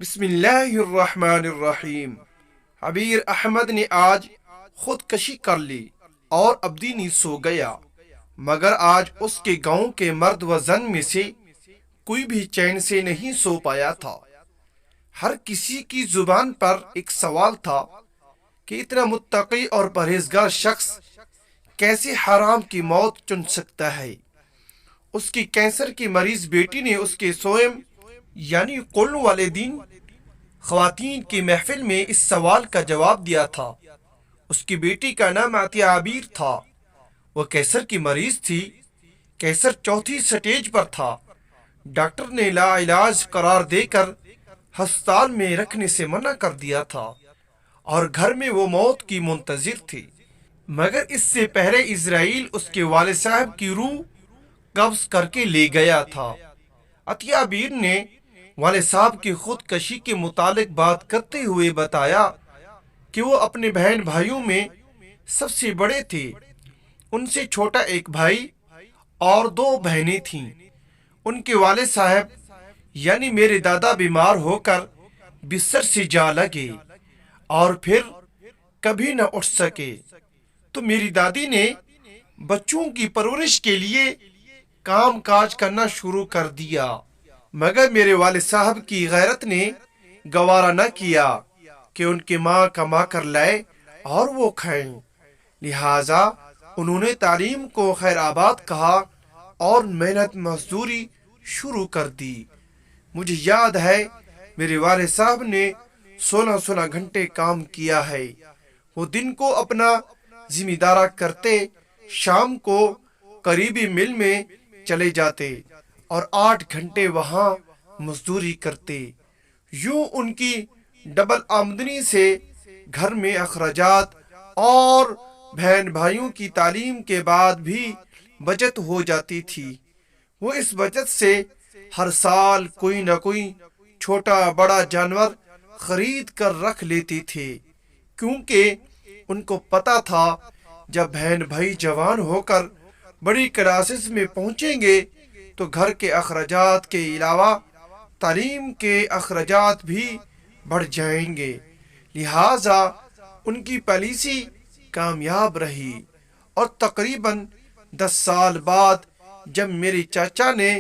بسم اللہ الرحمن الرحیم۔ عبیر احمد نے آج خودکشی کر لی اور ابدی نیند سو گیا، مگر آج اس کے گاؤں کے مرد و زن میں سے کوئی بھی چین سے نہیں سو پایا تھا۔ ہر کسی کی زبان پر ایک سوال تھا کہ اتنا متقی اور پرہیزگار شخص کیسے حرام کی موت چن سکتا ہے۔ اس کی کینسر کی مریض بیٹی نے اس کے سوئم یعنی قلن والے دن خواتین کی محفل میں اس سوال کا جواب دیا تھا۔ اس کی بیٹی کا نام عطیہ عبیر تھا۔ وہ کینسر کی مریض تھی۔ کینسر چوتھی سٹیج پر تھا۔ ڈاکٹر نے لا علاج قرار دے کر ہسپتال میں رکھنے سے منع کر دیا تھا اور گھر میں وہ موت کی منتظر تھی، مگر اس سے پہلے اسرائیل اس کے والد صاحب کی روح قبض کر کے لے گیا تھا۔ عطیہ عبیر نے والد صاحب کی خودکشی کے متعلق بات کرتے ہوئے بتایا کہ وہ اپنے بہن بھائیوں میں سب سے بڑے تھے۔ ان سے چھوٹا ایک بھائی اور 2 بہنیں تھیں۔ ان کے والد صاحب یعنی میرے دادا بیمار ہو کر بستر سے جا لگے اور پھر کبھی نہ اٹھ سکے، تو میری دادی نے بچوں کی پرورش کے لیے کام کاج کرنا شروع کر دیا، مگر میرے والد صاحب کی غیرت نے گوارا نہ کیا کہ ان کی ماں کما کر لائے اور وہ کھائیں، لہٰذا انہوں نے تعلیم کو خیر آباد کہا اور محنت مزدوری شروع کر دی۔ مجھے یاد ہے میرے والد صاحب نے 16 گھنٹے کام کیا ہے۔ وہ دن کو اپنا ذمہ دارہ کرتے، شام کو قریبی مل میں چلے جاتے اور 8 گھنٹے وہاں مزدوری کرتے۔ یوں ان کی ڈبل آمدنی سے گھر میں اخراجات اور بہن بھائیوں کی تعلیم کے بعد بھی بچت ہو جاتی تھی۔ وہ اس بچت سے ہر سال کوئی نہ کوئی چھوٹا بڑا جانور خرید کر رکھ لیتے تھے، کیونکہ ان کو پتا تھا جب بہن بھائی جوان ہو کر بڑی کلاسز میں پہنچیں گے تو گھر کے اخراجات کے علاوہ تعلیم کے اخراجات بھی بڑھ جائیں گے، لہٰذا ان کی پالیسی کامیاب رہی اور تقریباً 10 سال بعد جب میرے چاچا نے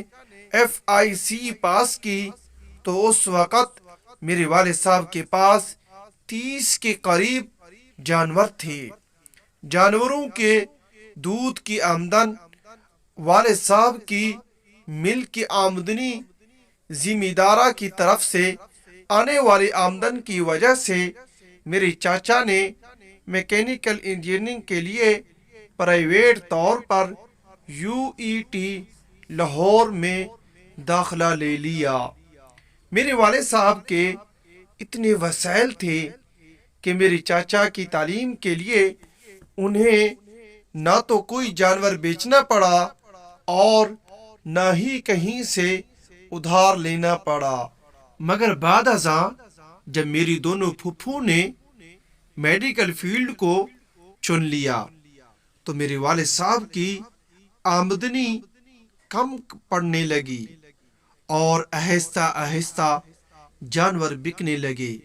FIC پاس کی تو اس وقت میرے والد صاحب کے پاس 30 کے قریب جانور تھے۔ جانوروں کے دودھ کی آمدن، والد صاحب کی مل کی آمدنی، ذمہ دارہ کی طرف سے آنے والی آمدن کی وجہ سے میرے چاچا نے میکینیکل انجینئرنگ کے لیے پرائیویٹ طور پر UET لاہور میں داخلہ لے لیا۔ میرے والد صاحب کے اتنے وسائل تھے کہ میرے چاچا کی تعلیم کے لیے انہیں نہ تو کوئی جانور بیچنا پڑا اور نہ ہی کہیں سے ادھار لینا پڑا، مگر بعد ازاں جب میری دونوں پھپھو نے میڈیکل فیلڈ کو چن لیا تو میرے والد صاحب کی آمدنی کم پڑنے لگی اور آہستہ آہستہ جانور بکنے لگے۔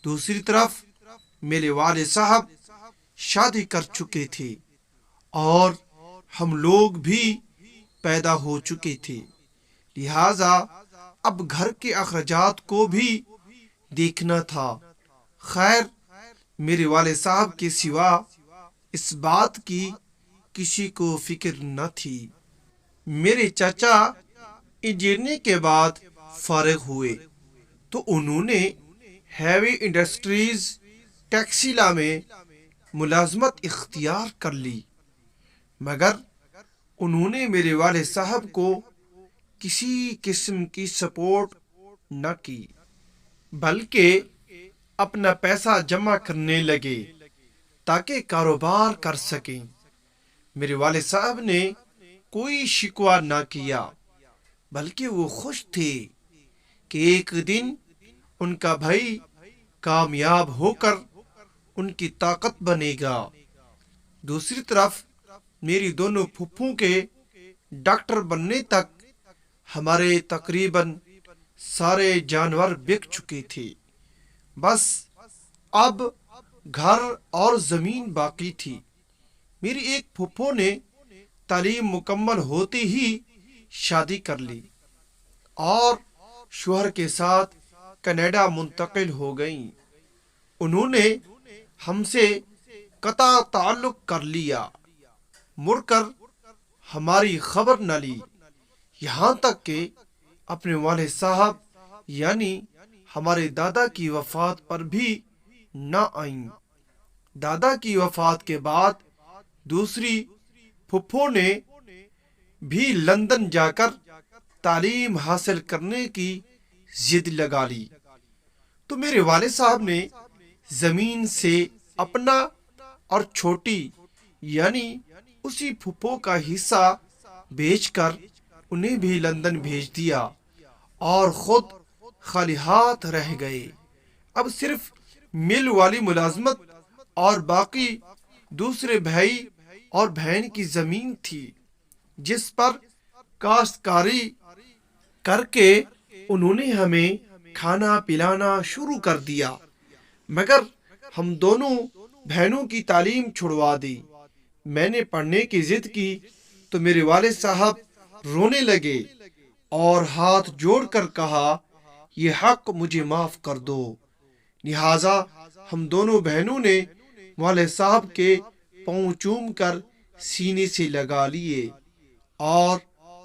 دوسری طرف میرے والد صاحب شادی کر چکے تھے اور ہم لوگ بھی پیدا ہو چکے تھے، لہٰذا اب گھر کے اخراجات کو بھی دیکھنا تھا۔ خیر، میرے والد صاحب کے سوا اس بات کی کسی کو فکر نہ تھی۔ میرے چاچا انجینئرنگ کے بعد فارغ ہوئے تو انہوں نے ہیوی انڈسٹریز ٹیکسیلا میں ملازمت اختیار کر لی، مگر انہوں نے میرے والد صاحب کو کسی قسم کی سپورٹ نہ کی، بلکہ اپنا پیسہ جمع کرنے لگے تاکہ کاروبار کر سکیں۔ میرے والد صاحب نے کوئی شکوہ نہ کیا، بلکہ وہ خوش تھے کہ ایک دن ان کا بھائی کامیاب ہو کر ان کی طاقت بنے گا۔ دوسری طرف میری دونوں پھپھوں کے ڈاکٹر بننے تک ہمارے تقریباً سارے جانور بک چکے تھے، بس اب گھر اور زمین باقی تھی۔ میری ایک پھپھو نے تعلیم مکمل ہوتے ہی شادی کر لی اور شوہر کے ساتھ کینیڈا منتقل ہو گئیں۔ انہوں نے ہم سے قطع تعلق کر لیا، مڑ کر ہماری خبر نہ لی، یہاں تک کہ اپنے والد صاحب یعنی ہمارے دادا کی وفات پر بھی نہ آئیں۔ دادا کی وفات کے بعد دوسری پھپھو نے بھی لندن جا کر تعلیم حاصل کرنے کی ضد لگا لی، تو میرے والد صاحب نے زمین سے اپنا اور چھوٹی یعنی اسی پھپھو کا حصہ بیچ کر انہیں بھی لندن بھیج دیا اور خود خالی ہاتھ رہ گئے۔ اب صرف مل والی ملازمت اور باقی دوسرے بھائی اور بہن کی زمین تھی، جس پر کاشتکاری کر کے انہوں نے ہمیں کھانا پلانا شروع کر دیا، مگر ہم دونوں بہنوں کی تعلیم چھڑوا دی۔ میں نے پڑھنے کی ضد کی تو میرے والد صاحب رونے لگے اور ہاتھ جوڑ کر کہا، یہ حق مجھے معاف کر دو۔ لہٰذا ہم دونوں بہنوں نے والد صاحب کے پاؤں چوم کر سینے سے لگا لیے اور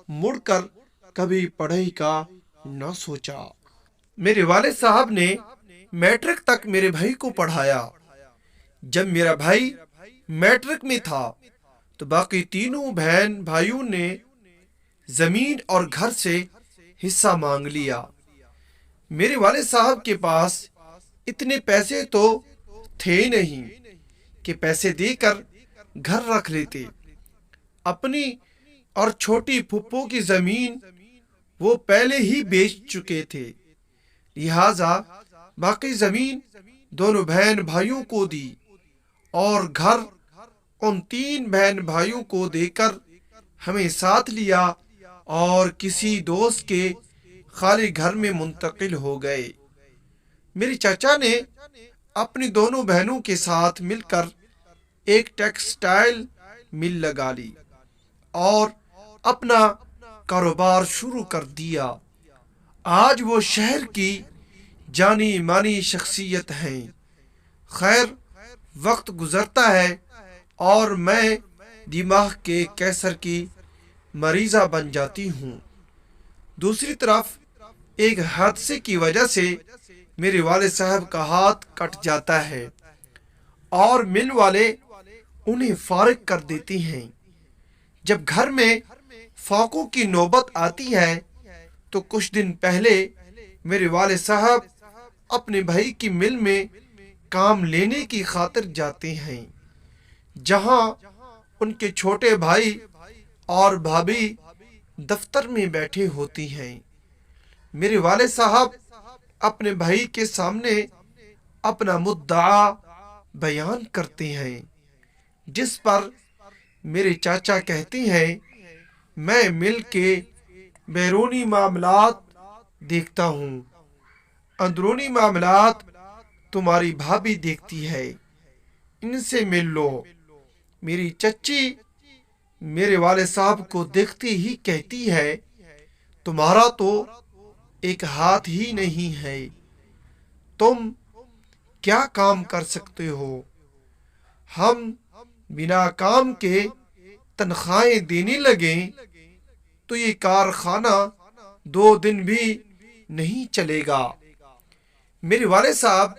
مڑ کر کبھی پڑھائی کا نہ سوچا۔ میرے والد صاحب نے میٹرک تک میرے بھائی کو پڑھایا۔ جب میرا بھائی میٹرک میں تھا تو باقی تینوں بہن بھائیوں نے زمین اور گھر سے حصہ مانگ لیا۔ میرے والد صاحب کے پاس اتنے پیسے تو تھے نہیں کہ پیسے دے کر گھر رکھ لیتے۔ اپنی اور چھوٹی پھپھو کی زمین وہ پہلے ہی بیچ چکے تھے، لہٰذا باقی زمین دونوں بہن بھائیوں کو دی اور گھر ان تین بہن بھائیوں کو دے کر ہمیں ساتھ لیا اور کسی دوست کے خالی گھر میں منتقل ہو گئے۔ میری چچا نے اپنی دونوں بہنوں کے ساتھ مل کر ایک ٹیکسٹائل مل لگا لی اور اپنا کاروبار شروع کر دیا۔ آج وہ شہر کی جانی مانی شخصیت ہیں۔ خیر، وقت گزرتا ہے اور میں دماغ کے کینسر کی مریضہ بن جاتی ہوں۔ دوسری طرف ایک حادثے کی وجہ سے میرے والد صاحب کا ہاتھ کٹ جاتا ہے اور مل والے انہیں فارغ کر دیتے ہیں۔ جب گھر میں فاقوں کی نوبت آتی ہے تو کچھ دن پہلے میرے والد صاحب اپنے بھائی کی مل میں کام لینے کی خاطر جاتے ہیں، جہاں ان کے چھوٹے بھائی اور بھابھی دفتر میں بیٹھے ہوتی ہیں۔ میرے والد صاحب اپنے بھائی کے سامنے اپنا مدعا بیان کرتے ہیں، جس پر میرے چاچا کہتے ہیں، میں مل کے بیرونی معاملات دیکھتا ہوں، اندرونی معاملات تمہاری بھابھی دیکھتی ہے، ان سے مل لو۔ میری چچی میرے والد صاحب کو دیکھتے ہی کہتی ہے، تمہارا تو ایک ہاتھ ہی نہیں ہے، تم کیا کام کر سکتے ہو؟ ہم بنا کام کے تنخواہیں دینے لگیں تو یہ کارخانہ 2 دن بھی نہیں چلے گا۔ میرے والد صاحب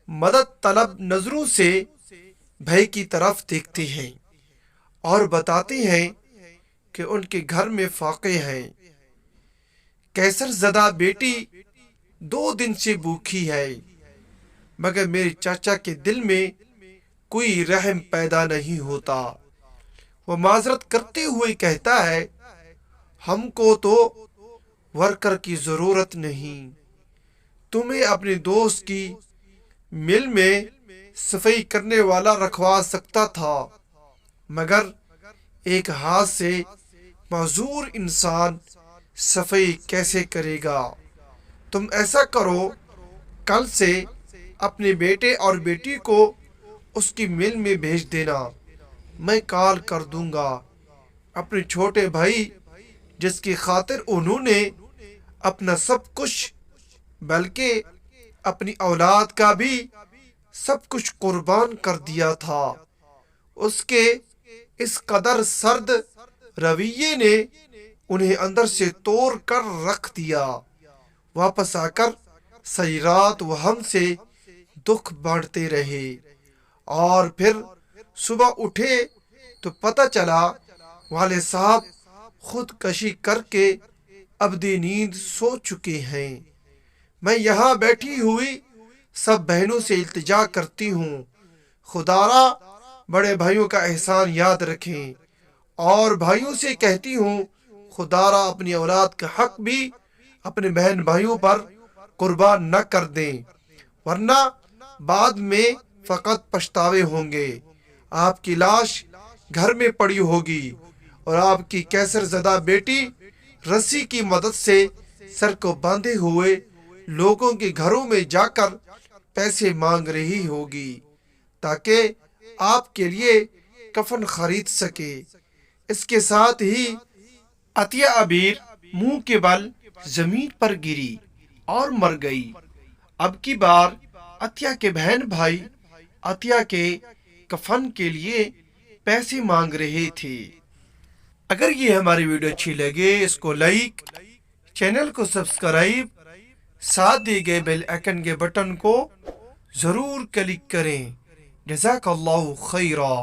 مدد طلب نظروں سے بھائی کی طرف دیکھتے ہیں اور بتاتے ہیں کہ ان کے گھر میں فاقے ہیں۔ کینسر زدہ بیٹی 2 دن سے بھوکی ہے، مگر میرے چاچا کے دل میں کوئی رحم پیدا نہیں ہوتا۔ وہ معذرت کرتے ہوئے کہتا ہے، ہم کو تو ورکر کی ضرورت نہیں، تمہیں اپنے دوست کی مل میں صفائی کرنے والا رکھوا سکتا تھا، مگر ایک ہاتھ سے معذور انسان صفائی کیسے کرے گا؟ تم ایسا کرو، کل سے اپنے بیٹے اور بیٹی کو اس کی مل میں بھیج دینا، میں کال کر دوں گا۔ اپنے چھوٹے بھائی جس کی خاطر انہوں نے اپنا سب کچھ بلکہ اپنی اولاد کا بھی سب کچھ قربان کر دیا تھا، اس کے اس قدر سرد رویے نے انہیں اندر سے توڑ کر رکھ دیا۔ واپس آ کر ساری رات وہ ہم سے دکھ بانٹتے رہے، اور پھر صبح اٹھے تو پتہ چلا والد صاحب خودکشی کر کے ابدی نیند سو چکے ہیں۔ میں یہاں بیٹھی ہوئی سب بہنوں سے التجا کرتی ہوں، خدارا بڑے بھائیوں کا احسان یاد رکھیں، اور بھائیوں سے کہتی ہوں خدارا اپنی اولاد کا حق بھی اپنے بہن بھائیوں پر قربان نہ کر دیں، ورنہ بعد میں فقط پچھتاوے ہوں گے۔ آپ کی لاش گھر میں پڑی ہوگی اور آپ کی کیسر زدہ بیٹی رسی کی مدد سے سر کو باندھے ہوئے لوگوں کے گھروں میں جا کر پیسے مانگ رہی ہوگی تاکہ آپ کے لیے کفن خرید سکے۔ اس کے ساتھ ہی عطیہ عبیر منہ کے بل زمین پر گری اور مر گئی۔ اب کی بار عطیہ کے بہن بھائی عطیہ کے کفن کے لیے پیسے مانگ رہے تھے۔ اگر یہ ہماری ویڈیو اچھی لگے اس کو لائک، چینل کو سبسکرائب، ساتھ دیے گئے بیل آئکن کے بٹن کو ضرور کلک کریں۔ جزاک اللہ خیرہ۔